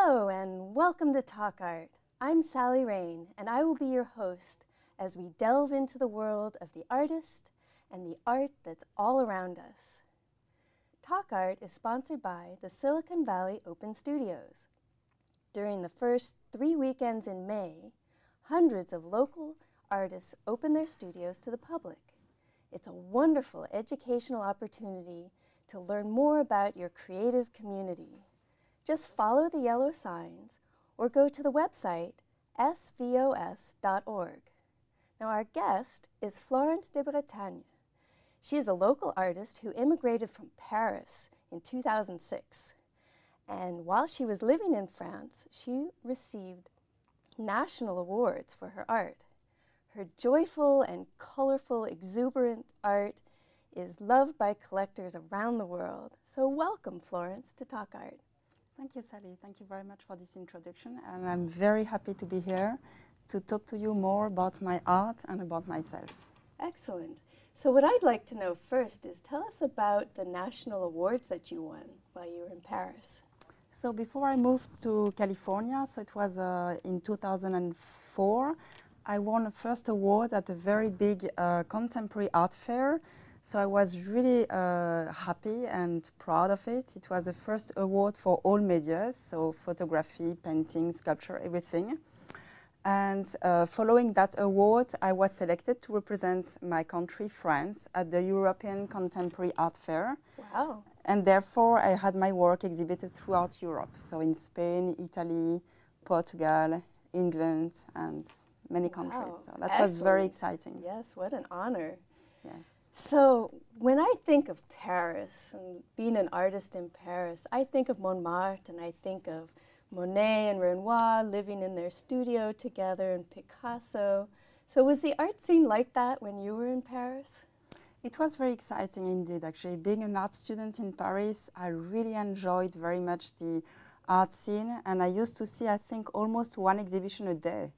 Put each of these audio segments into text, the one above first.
Hello and welcome to Talk Art. I'm Sally Rayn and I will be your host as we delve into the world of the artist and the art that's all around us. Talk Art is sponsored by the Silicon Valley Open Studios. During the first 3 weekends in May, hundreds of local artists open their studios to the public. It's a wonderful educational opportunity to learn more about your creative community. Just follow the yellow signs or go to the website svos.org. Now our guest is Florence de Bretagne. She is a local artist who immigrated from Paris in 2006. And while she was living in France, she received national awards for her art. Her joyful and colorful, exuberant art is loved by collectors around the world. So welcome, Florence, to Talk Art. Thank you, Sally. Thank you very much for this introduction. And I'm very happy to be here to talk to you more about my art and about myself. Excellent. So what I'd like to know first is tell us about the national awards that you won while you were in Paris. So before I moved to California, so it was in 2004, I won a first award at a very big contemporary art fair. So I was really happy and proud of it. It was the first award for all medias, so photography, painting, sculpture, everything. And following that award, I was selected to represent my country, France, at the European Contemporary Art Fair. Wow. And therefore, I had my work exhibited throughout Europe. So in Spain, Italy, Portugal, England, and many countries. So that was very exciting. Yes, what an honor. Yes. So when I think of Paris and being an artist in Paris, I think of Montmartre and I think of Monet and Renoir living in their studio together and Picasso. So was the art scene like that when you were in Paris? It was very exciting indeed, actually. Being an art student in Paris, I really enjoyed very much the art scene, and I used to see, I think, almost one exhibition a day.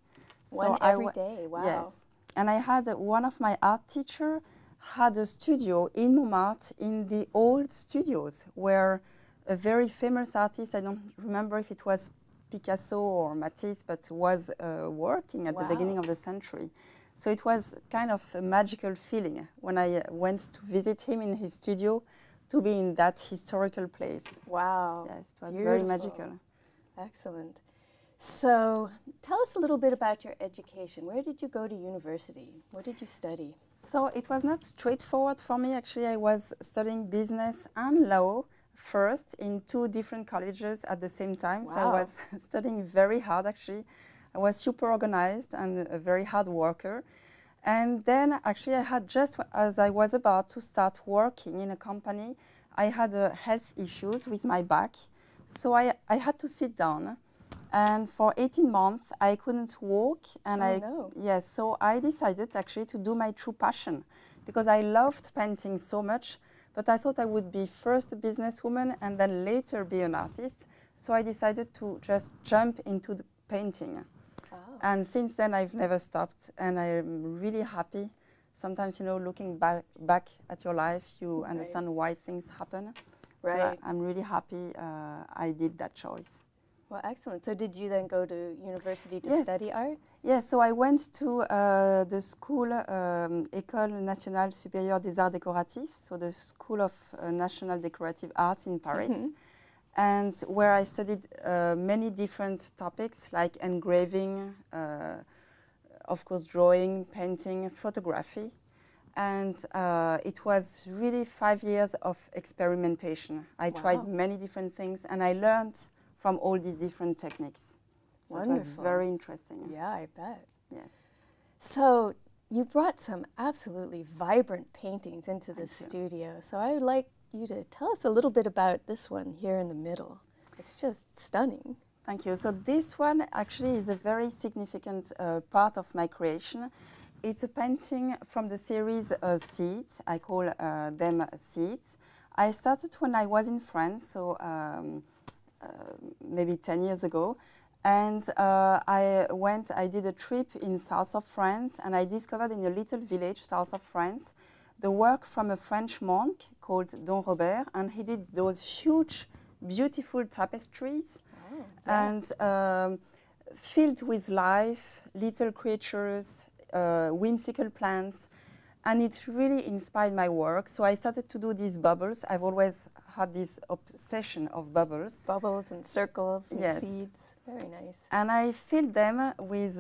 One every day, wow. Yes. And I had one of my art teachers had a studio in Montmartre in the old studios where a very famous artist, I don't remember if it was Picasso or Matisse, but was working at the beginning of the century. So it was kind of a magical feeling when I went to visit him in his studio to be in that historical place. Wow. Yes, it was very magical. Excellent. So tell us a little bit about your education. Where did you go to university? What did you study? So it was not straightforward for me. Actually, I was studying business and law first in 2 different colleges at the same time. Wow. So I was studying very hard, actually. I was super organized and a very hard worker. And then actually I had just as I was about to start working in a company, I had health issues with my back. So I had to sit down. And for 18 months, I couldn't walk. And yes, so I decided actually to do my true passion because I loved painting so much, but I thought I would be first a businesswoman and then later be an artist. So I decided to just jump into the painting. Oh. And since then, I've never stopped. And I'm really happy. Sometimes, you know, looking back at your life, you understand why things happen. Right. So I'm really happy I did that choice. Well, excellent. So did you then go to university to study art? Yes, so I went to the school, École Nationale Supérieure des Arts Décoratifs, so the School of National Decorative Arts in Paris, and where I studied many different topics like engraving, of course drawing, painting, photography. And it was really 5 years of experimentation. I tried many different things and I learned from all these different techniques. So wonderful. It was very interesting. Yeah, I bet. Yes. So you brought some absolutely vibrant paintings into the studio. So I would like you to tell us a little bit about this one here in the middle. It's just stunning. Thank you. So this one actually is a very significant part of my creation. It's a painting from the series Seeds. I call them Seeds. I started when I was in France, so maybe 10 years ago. And I did a trip in south of France, and I discovered in a little village south of France the work from a French monk called Don Robert, and he did those huge, beautiful tapestries. Oh. yeah. And filled with life, little creatures, whimsical plants, and it really inspired my work. So I started to do these bubbles. I've always had this obsession of bubbles. Bubbles and circles and Yes. seeds. Very nice. And I filled them with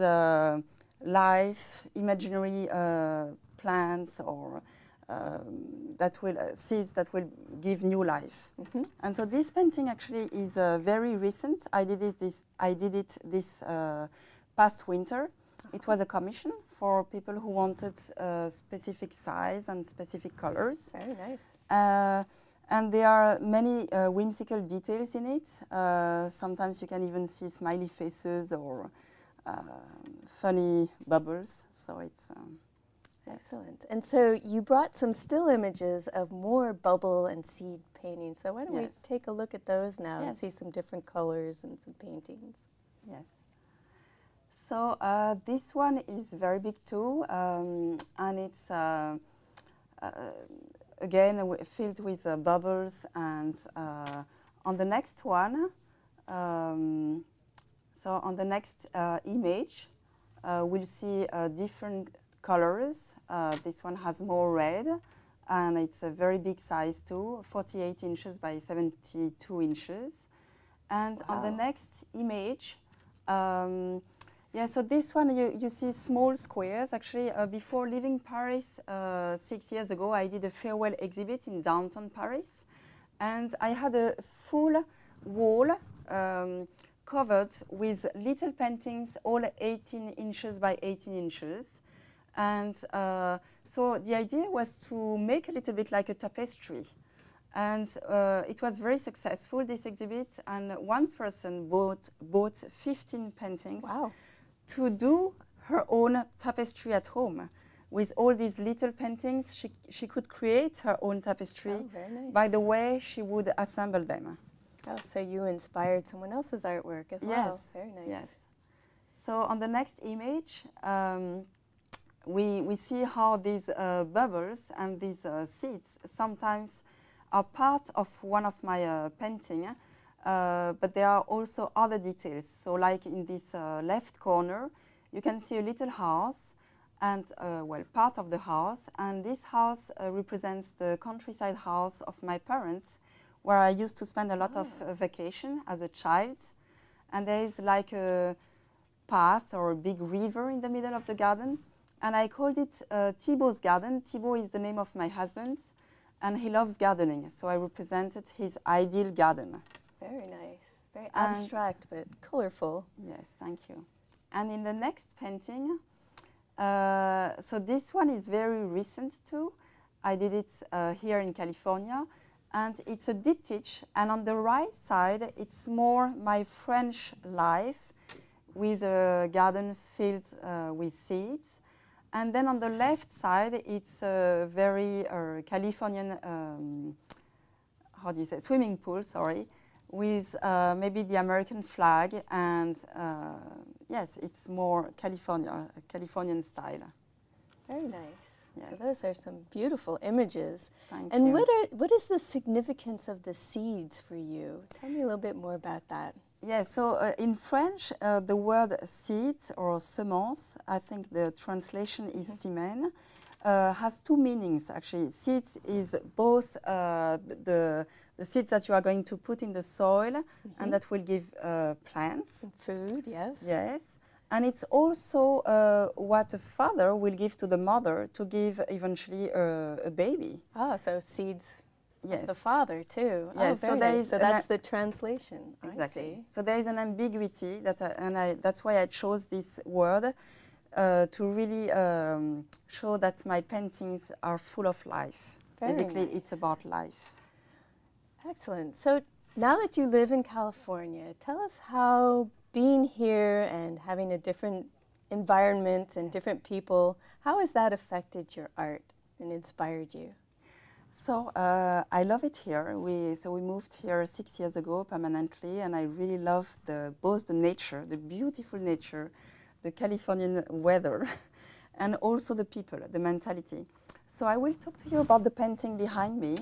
life, imaginary plants or seeds that will give new life. Mm-hmm. And so this painting actually is very recent. I did it this past winter. It was a commission for people who wanted specific size and specific colors. Very nice. And there are many whimsical details in it. Sometimes you can even see smiley faces or funny bubbles. So it's excellent. And so you brought some still images of more bubble and seed paintings. So why don't we Yes. take a look at those now and Yes. see some different colors and some paintings? Yes. So this one is very big too, and it's again filled with bubbles. And on the next one, so on the next image, we'll see different colors. This one has more red, and it's a very big size too, 48 inches by 72 inches. And on the next image, yeah, so this one you see small squares. Actually, before leaving Paris 6 years ago, I did a farewell exhibit in downtown Paris, and I had a full wall covered with little paintings, all 18 inches by 18 inches. And so the idea was to make a little bit like a tapestry. And it was very successful, this exhibit, and one person bought 15 paintings. Wow. To do her own tapestry at home. With all these little paintings, she could create her own tapestry very nice. by the way she would assemble them. Oh, so you inspired someone else's artwork as well. Yes. Very nice. Yes. So on the next image, we see how these bubbles and these seeds sometimes are part of one of my painting, but there are also other details. So like in this left corner, you can see a little house and, well, part of the house. And this house represents the countryside house of my parents, where I used to spend a lot of vacation as a child. And there is like a path or a big river in the middle of the garden. And I called it Thibaut's garden. Thibaut is the name of my husband, and he loves gardening. So I represented his ideal garden. Very nice. Very abstract, but colorful. Yes, thank you. And in the next painting, so this one is very recent too. I did it here in California, and it's a diptych. And on the right side, it's more my French life with a garden filled with seeds. And then on the left side, it's a very Californian, how do you say, swimming pool, sorry, with maybe the American flag. And yes, it's more Californian style. Very nice. Yes. So those are some beautiful images. Thank and you. what is the significance of the seeds for you? Tell me a little bit more about that. Yes, so in French, the word seeds or semence, I think the translation is semen, has two meanings actually. Seeds is both the seeds that you are going to put in the soil and that will give plants. Food, yes. Yes. And it's also what a father will give to the mother to give eventually a baby. Oh, so seeds. Yes. The father too. Yes. Oh, very nice. So that's the translation. Exactly. I see. So there is an ambiguity that's why I chose this word to really show that my paintings are full of life. Very Basically, nice. it's about life. Excellent. So now that you live in California, tell us how being here and having a different environment and different people, how has that affected your art and inspired you? So I love it here. We moved here 6 years ago permanently, and I really love both the nature, the beautiful nature, the Californian weather, and also the people, the mentality. So I will talk to you about the painting behind me.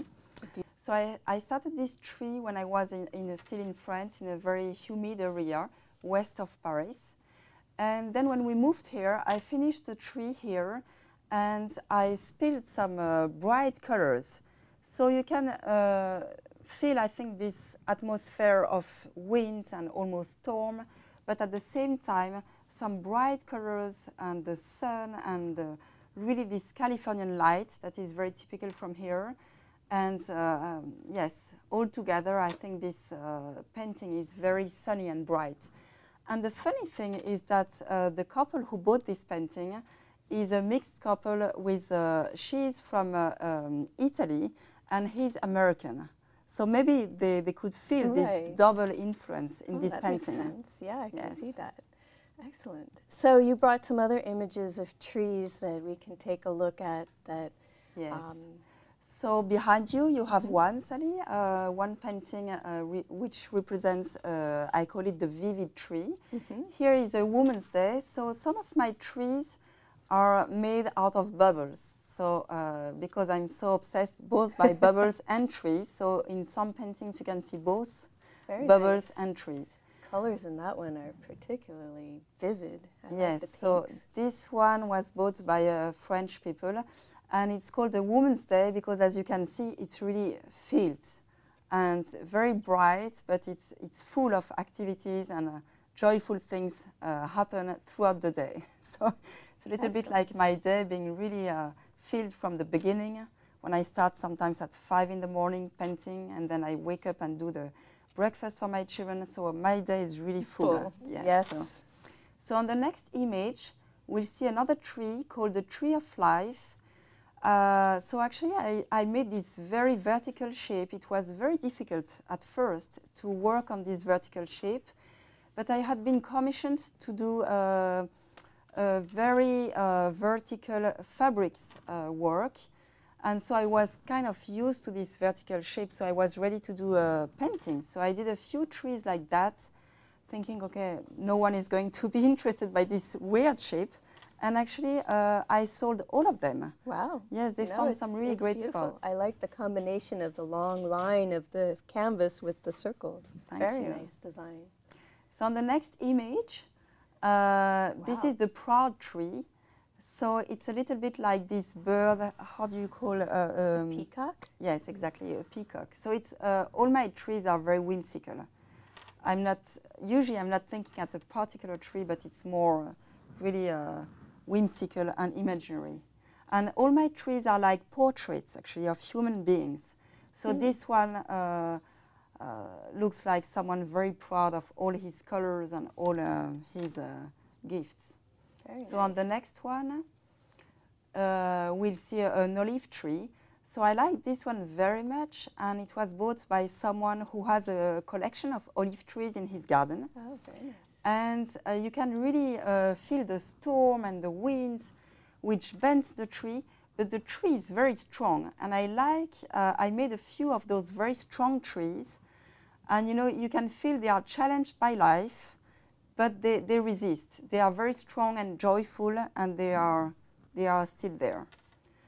So I started this tree when I was still in France, in a very humid area west of Paris. And then when we moved here, I finished the tree here, and I spilled some bright colors. So you can feel, I think, this atmosphere of wind and almost storm, but at the same time, some bright colors and the sun and really this Californian light that is very typical from here. And yes, all together, I think this painting is very sunny and bright. And the funny thing is that the couple who bought this painting is a mixed couple with, she's from Italy and he's American. So maybe they could feel this double influence in this painting. That makes sense. Yeah, I can see that. Excellent. So you brought some other images of trees that we can take a look at. That. Yes. So behind you, you have one, Sally, one painting which represents, I call it the vivid tree. Here is a Woman's Day. So some of my trees are made out of bubbles. So because I'm so obsessed both by bubbles and trees, so in some paintings you can see both bubbles and trees. Colors in that one are particularly vivid. Yes, so this one was bought by French people. And it's called the Woman's Day because, as you can see, it's really filled and very bright, but it's full of activities and joyful things happen throughout the day. So it's a little bit like my day being really filled from the beginning, when I start sometimes at 5 in the morning painting, and then I wake up and do the breakfast for my children. So my day is really full. Yes. So on the next image, we'll see another tree called the Tree of Life. So actually I made this very vertical shape. It was very difficult at first to work on this vertical shape, but I had been commissioned to do a very vertical fabrics work, and so I was kind of used to this vertical shape, so I was ready to do a painting. So I did a few trees like that, thinking, okay, no one is going to be interested by this weird shape. And actually, I sold all of them. Wow. Yes, they found some really great spots. I like the combination of the long line of the canvas with the circles. Very nice design. So on the next image, this is the proud tree. So it's a little bit like this bird, how do you call a peacock? Yes, exactly, a peacock. So it's, all my trees are very whimsical. Usually I'm not thinking at a particular tree, but it's more really whimsical and imaginary. And all my trees are like portraits, actually, of human beings. So this one looks like someone very proud of all his colors and all his gifts. So on the next one, we'll see an olive tree. So I like this one very much, and it was bought by someone who has a collection of olive trees in his garden. Oh, very nice. And you can really feel the storm and the winds which bends the tree, but the tree is very strong. And I made a few of those very strong trees, and you know, you can feel they are challenged by life, but they resist. They are very strong and joyful, and they are still there.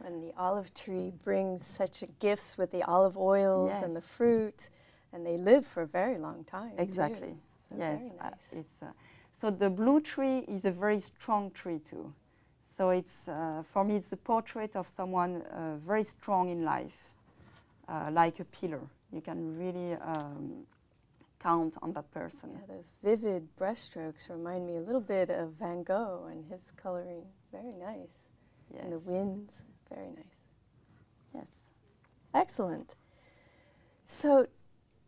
And the olive tree brings such gifts with the olive oils and the fruit, and they live for a very long time. Exactly. Too. So yes, very nice. So the blue tree is a very strong tree too. So it's for me it's a portrait of someone very strong in life, like a pillar. You can really count on that person. Yeah, those vivid brushstrokes remind me a little bit of Van Gogh and his coloring. Very nice. Yes. And the winds, very nice. Yes. Excellent. So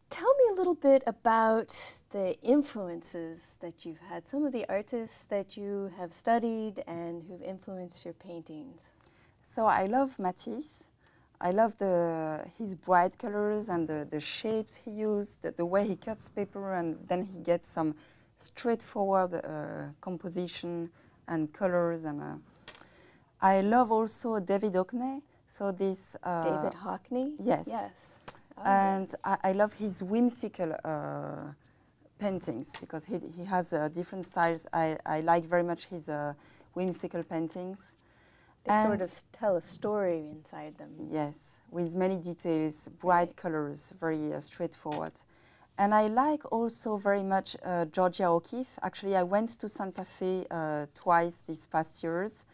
tell me a little bit about the influences that you've had, some of the artists that you have studied and who've influenced your paintings. So I love Matisse. I love his bright colors and the shapes he used, the way he cuts paper, and then he gets some straightforward composition and colors. And I love also David Hockney. So this David Hockney? Yes. Yes. Oh, and I love his whimsical paintings because he has different styles. I like very much his whimsical paintings. They sort of tell a story inside them. Yes, with many details, bright colors, very straightforward. And I like also very much Georgia O'Keeffe. Actually, I went to Santa Fe twice these past years,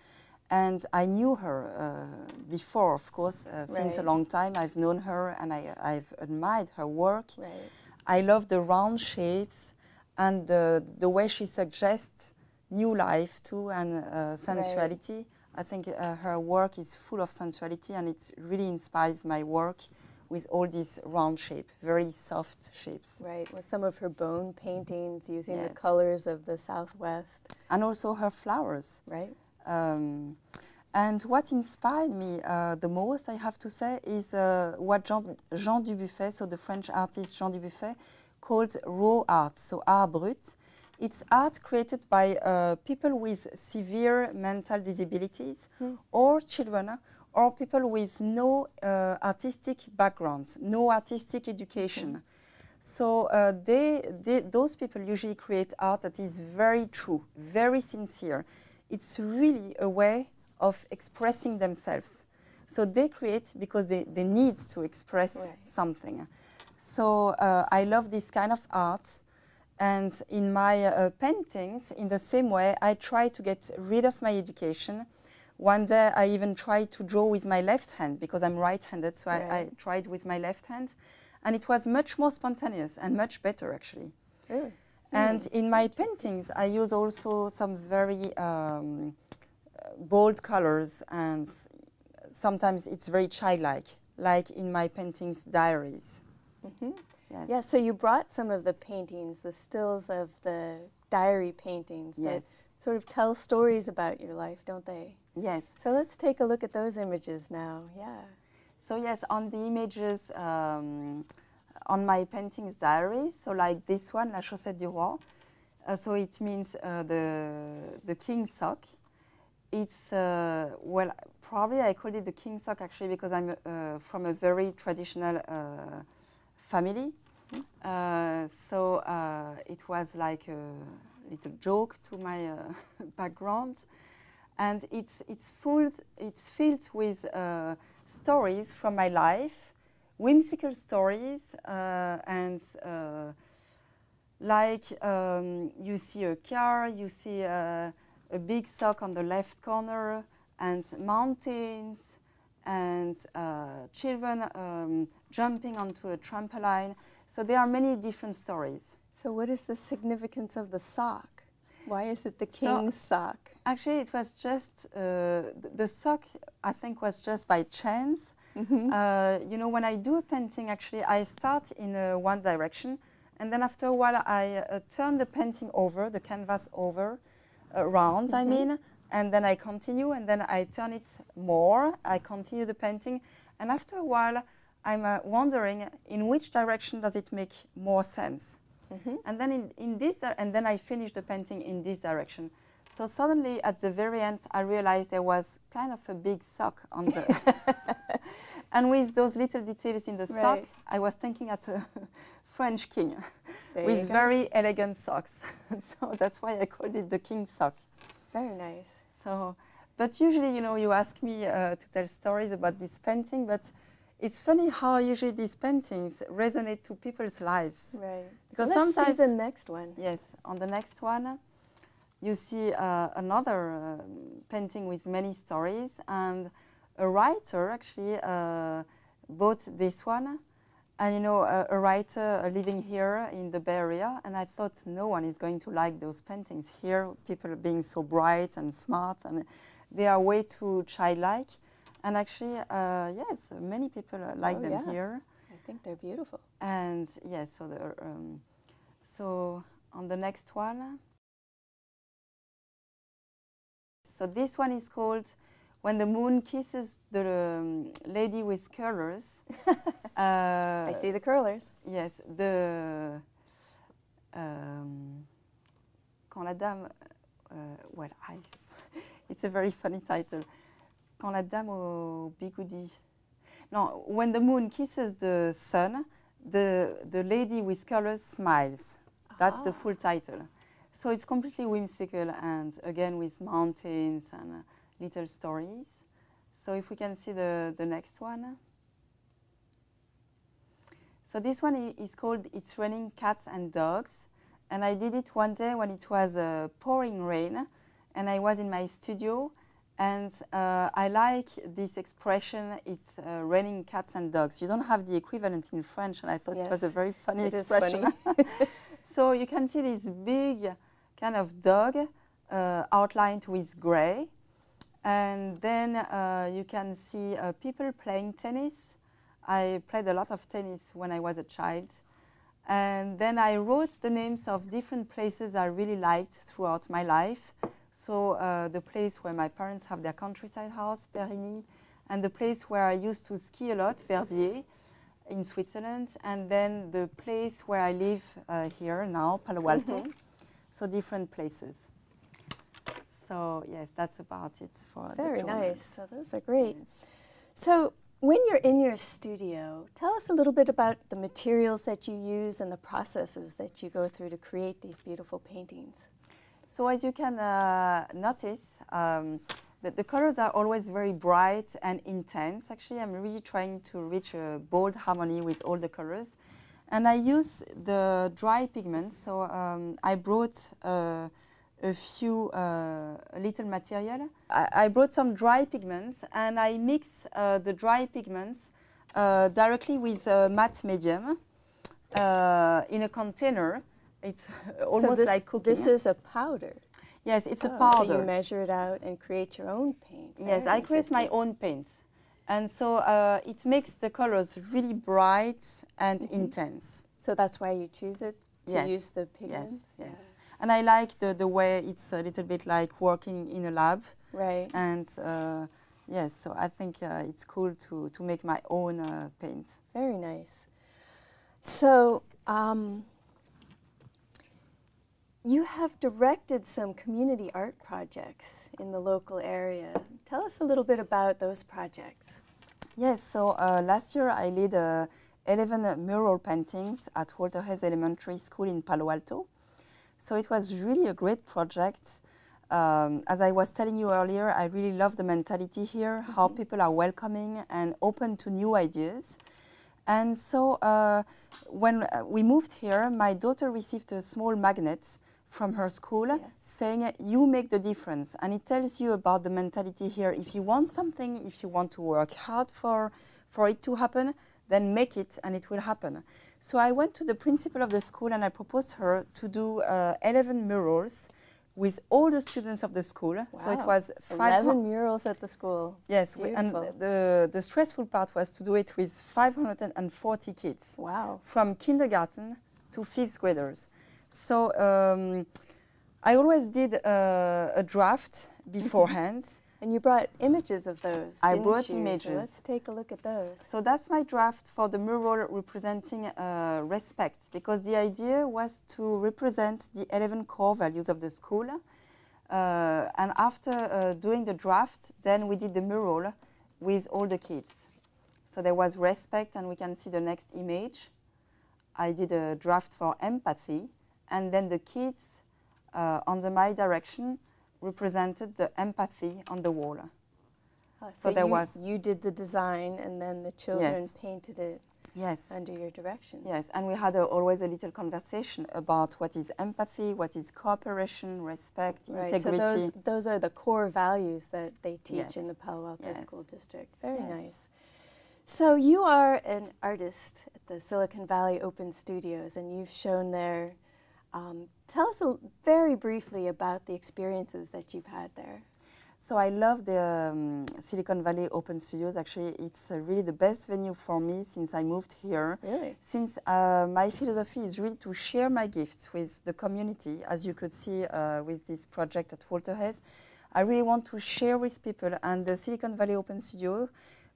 and I knew her before, of course, since a long time. I've known her, and I've admired her work. Right. I love the round shapes and the way she suggests new life too, and sensuality. Right. I think her work is full of sensuality, and it really inspires my work with all these round shapes, very soft shapes. Right, with some of her bone paintings using the colors of the Southwest. And also her flowers. Right. And what inspired me the most, I have to say, is what Jean Dubuffet, so the French artist Jean Dubuffet, called raw art, so art brut. It's art created by people with severe mental disabilities or children, or people with no artistic background, no artistic education. So those people usually create art that is very true, very sincere. It's really a way of expressing themselves. So they create because they need to express something. So I love this kind of art. And in my paintings, in the same way, I try to get rid of my education. One day I even tried to draw with my left hand because I'm right-handed, so I tried with my left hand. And it was much more spontaneous and much better, actually. Really? And in my paintings, I use also some very bold colors, and sometimes it's very childlike, like in my paintings, diaries. Yes. Yeah, so you brought some of the paintings, the stills of the diary paintings that sort of tell stories about your life, don't they? Yes. So let's take a look at those images now. Yeah. So yes, on the images on my paintings diary, so like this one, La Chaussette du Roi, so it means the king's sock. It's, well, probably I called it the king's sock actually because I'm from a very traditional family. So it was like a little joke to my background. And it's filled with stories from my life, whimsical stories, and like you see a car, you see a big sock on the left corner, and mountains, and children jumping onto a trampoline. So there are many different stories. So what is the significance of the sock? Why is it the king's sock? Actually, it was just, the sock, I think, was just by chance. You know, when I do a painting, actually, I start in one direction, and then after a while, I turn the painting over, the canvas over, around, I mean, and then I continue, and then I turn it more, I continue the painting, and after a while, I'm wondering in which direction does it make more sense. And then and then I finish the painting in this direction. So suddenly, at the very end, I realized there was kind of a big sock on the... And with those little details in the sock, I was thinking at a French king with very elegant socks. So that's why I called it the king's sock. Very nice. So, but usually, you know, you ask me to tell stories about this painting, but it's funny how usually these paintings resonate to people's lives. Right. Because Let's sometimes... see the next one. Yes, on the next one, you see another painting with many stories, and a writer actually bought this one. And you know, a writer living here in the Bay Area, and I thought no one is going to like those paintings here. People are being so bright and smart, and they are way too childlike. And actually, yes, many people like them here. I think they're beautiful. And yes, so so on the next one. So this one is called When the Moon Kisses the Lady with Curlers. I see the curlers. Yes, Quand la dame, well, it's a very funny title. Quand la dame au bigoudi. No, when the moon kisses the sun, the lady with curlers smiles. That's the full title. So it's completely whimsical, and again with mountains, and little stories. So if we can see the next one. So this one is called It's Raining Cats and Dogs. And I did it one day when it was pouring rain, and I was in my studio, and I like this expression, it's raining cats and dogs. You don't have the equivalent in French, and I thought it was a very funny expression. Funny. So you can see this big kind of dog outlined with gray, and then you can see people playing tennis. I played a lot of tennis when I was a child. And then I wrote the names of different places I really liked throughout my life. So the place where my parents have their countryside house, Périgny, and the place where I used to ski a lot, Verbier, in Switzerland, and then the place where I live here now, Palo Alto. So different places. So yes, that's about it for Very the drawings. nice. So those are great. Yes. So when you're in your studio, tell us a little bit about the materials that you use and the processes that you go through to create these beautiful paintings. So as you can notice, the colors are always very bright and intense. Actually, I'm really trying to reach a bold harmony with all the colors. And I use the dry pigments. So I brought a few little material. I brought some dry pigments, and I mix the dry pigments directly with matte medium in a container. It's almost like cooking. This is a powder. Yes, it's a powder. So you measure it out and create your own paint. Yes, I create my own paint. And so it makes the colors really bright and intense. So that's why you choose it, to Yes. use the pigments? Yes, yes. And I like the way it's a little bit like working in a lab. Right. And yes, so I think it's cool to make my own paint. Very nice. So you have directed some community art projects in the local area. Tell us a little bit about those projects. Yes, so last year I led 11 mural paintings at Walter Hayes Elementary School in Palo Alto. So it was really a great project. As I was telling you earlier, I really love the mentality here, how people are welcoming and open to new ideas. And so when we moved here, my daughter received a small magnet from her school saying, you make the difference. And it tells you about the mentality here. If you want something, if you want to work hard for it to happen, then make it and it will happen. So I went to the principal of the school and I proposed her to do 11 murals with all the students of the school. Wow. So it was 11 murals at the school. Yes, and the stressful part was to do it with 540 kids. Wow. From kindergarten to 5th graders. So I always did a draft beforehand. And you brought images of those, I didn't brought you? images. So let's take a look at those. So that's my draft for the mural representing respect, because the idea was to represent the 11 core values of the school. And after doing the draft, then we did the mural with all the kids. So there was respect, and we can see the next image. I did a draft for empathy, and then the kids under my direction represented the empathy on the wall. So there you did the design, and then the children painted it under your direction. Yes, and we had always a little conversation about what is empathy, what is cooperation, respect, integrity. So those are the core values that they teach in the Palo Alto School District. Very nice. So you are an artist at the Silicon Valley Open Studios, and you've shown there. Tell us very briefly about the experiences that you've had there. So I love the Silicon Valley Open Studios. Actually, it's really the best venue for me since I moved here. Really? Since my philosophy is really to share my gifts with the community, as you could see with this project at Walter Hayes. I really want to share with people, and the Silicon Valley Open Studio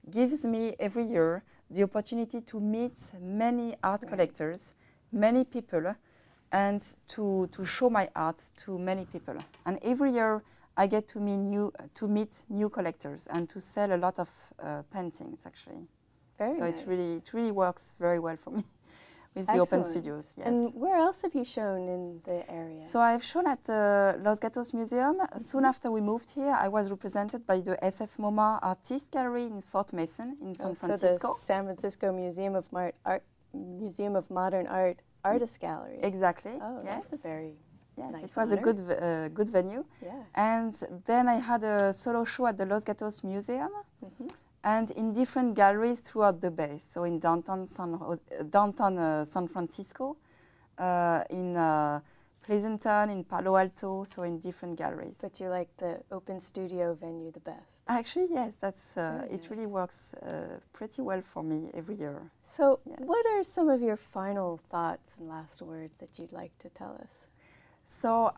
gives me every year the opportunity to meet many art collectors, many people, and to show my art to many people. And every year I get to meet new collectors and to sell a lot of paintings, actually. Very nice. It really works very well for me. with the open studios. Yes. And where else have you shown in the area? So I've shown at Los Gatos Museum. Soon after we moved here, I was represented by the SF MoMA Artist Gallery in Fort Mason in San Francisco. So the San Francisco Museum of Modern Art Artist Gallery. Exactly. Oh, yes. That's a very nice it was honor. a good venue. Yeah. And then I had a solo show at the Los Gatos Museum and in different galleries throughout the Bay. So in downtown San Francisco, in Pleasanton, in Palo Alto, so in different galleries. But you like the open studio venue the best? Actually, yes, that's it really works pretty well for me every year. So what are some of your final thoughts and last words that you'd like to tell us? So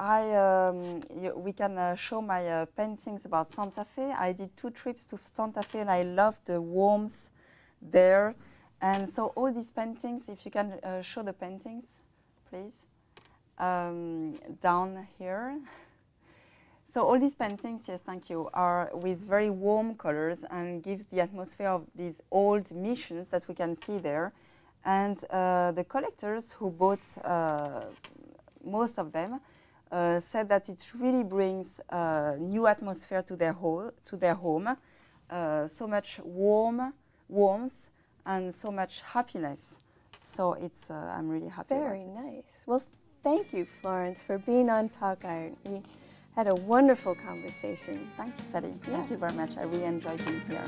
we can show my paintings about Santa Fe. I did 2 trips to Santa Fe and I loved the warmth there. And so all these paintings, if you can show the paintings, please, down here. So all these paintings, yes, thank you, are with very warm colors and gives the atmosphere of these old missions that we can see there. And the collectors who bought most of them said that it really brings new atmosphere to their home, so much warmth and so much happiness. So it's I'm really happy. Very nice. Well, thank you, Florence, for being on Talk Art. We had a wonderful conversation. Thank you, Sally. Thank you very much. I really enjoyed being here.